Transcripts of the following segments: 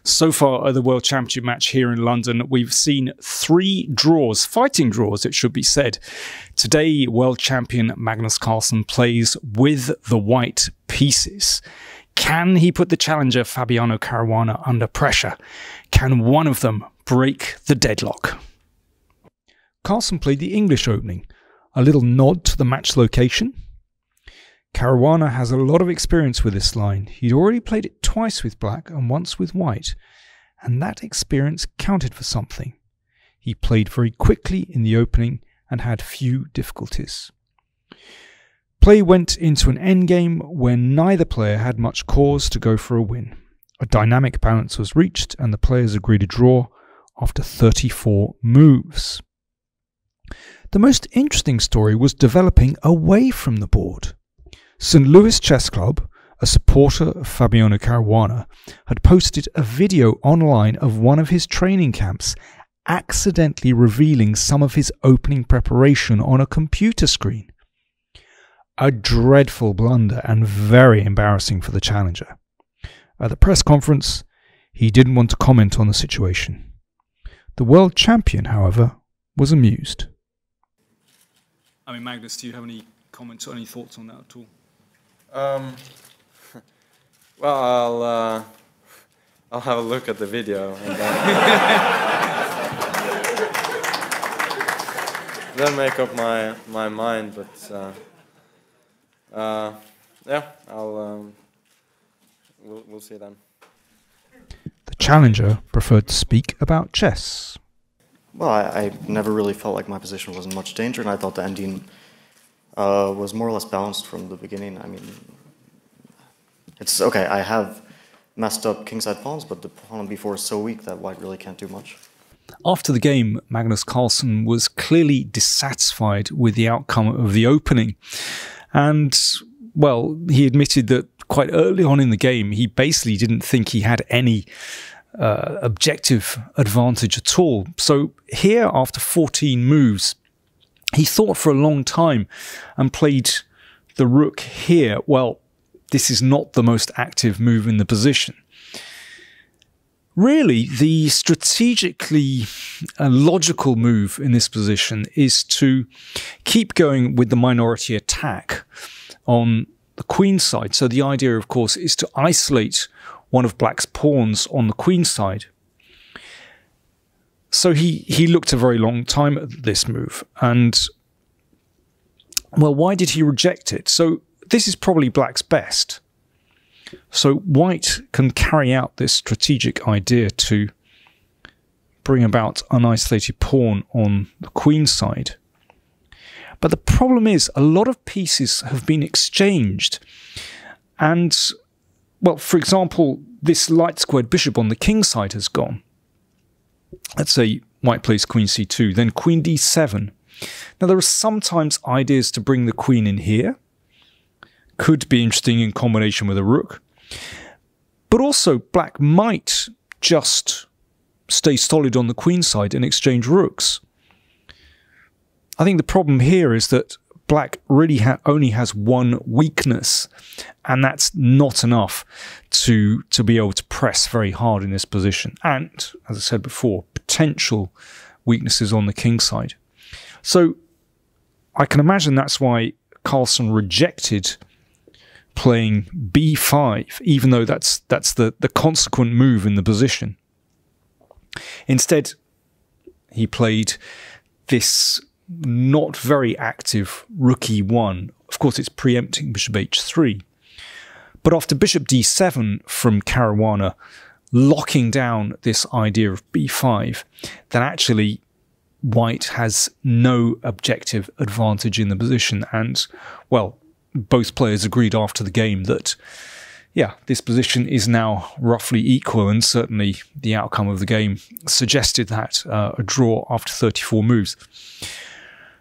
So far at the World Championship match here in London, we've seen 3 draws, fighting draws it should be said. Today, World Champion Magnus Carlsen plays with the white pieces. Can he put the challenger Fabiano Caruana under pressure? Can one of them break the deadlock? Carlsen played the English opening, a little nod to the match location. Caruana has a lot of experience with this line. He'd already played it twice with black and once with white, and that experience counted for something. He played very quickly in the opening and had few difficulties. Play went into an endgame where neither player had much cause to go for a win. A dynamic balance was reached and the players agreed a draw after 34 moves. The most interesting story was developing away from the board. St. Louis Chess Club, a supporter of Fabiano Caruana, had posted a video online of one of his training camps accidentally revealing some of his opening preparation on a computer screen. A dreadful blunder and very embarrassing for the challenger. At the press conference, he didn't want to comment on the situation. The world champion, however, was amused. I mean, Magnus, do you have any comments or any thoughts on that at all? Well, I'll have a look at the video and then make up my mind. But yeah, we'll see then. The challenger preferred to speak about chess. Well, I never really felt like my position was in much danger, and I thought the ending was more or less balanced from the beginning. I mean, it's okay, I have messed up kingside pawns, but the pawn before is so weak that white really can't do much. After the game, Magnus Carlsen was clearly dissatisfied with the outcome of the opening. And, well, he admitted that quite early on in the game, he basically didn't think he had any objective advantage at all. So here, after 14 moves, he thought for a long time and played the rook here. Well, this is not the most active move in the position. Really, the strategically logical move in this position is to keep going with the minority attack on the queen side. So the idea, of course, is to isolate one of black's pawns on the queen side. So he looked a very long time at this move. And, well, why did he reject it? So this is probably black's best. So white can carry out this strategic idea to bring about an isolated pawn on the queen side. But the problem is a lot of pieces have been exchanged. And, well, for example, this light squared bishop on the king side has gone. Let's say white plays queen c2, then queen d7. Now, there are sometimes ideas to bring the queen in here. Could be interesting in combination with a rook. But also, black might just stay solid on the queen side and exchange rooks. I think the problem here is that black really only has one weakness, and that's not enough to be able to press very hard in this position. And, as I said before, potential weaknesses on the king side. So I can imagine that's why Carlsen rejected playing b5, even though that's the consequent move in the position. Instead, he played this not very active rook e1. Of course, it's preempting bishop h3. But after bishop d7 from Caruana, locking down this idea of b5, then actually white has no objective advantage in the position. And, well, both players agreed after the game that, yeah, this position is now roughly equal, and certainly the outcome of the game suggested that, a draw after 34 moves.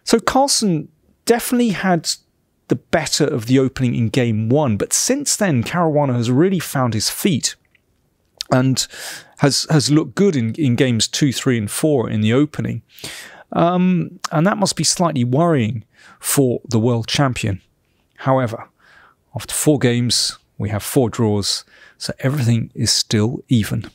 So Carlsen definitely had the better of the opening in game 1, but since then Caruana has really found his feet and has looked good in games 2, 3 and 4 in the opening. And that must be slightly worrying for the world champion. However, after 4 games, we have 4 draws, so everything is still even.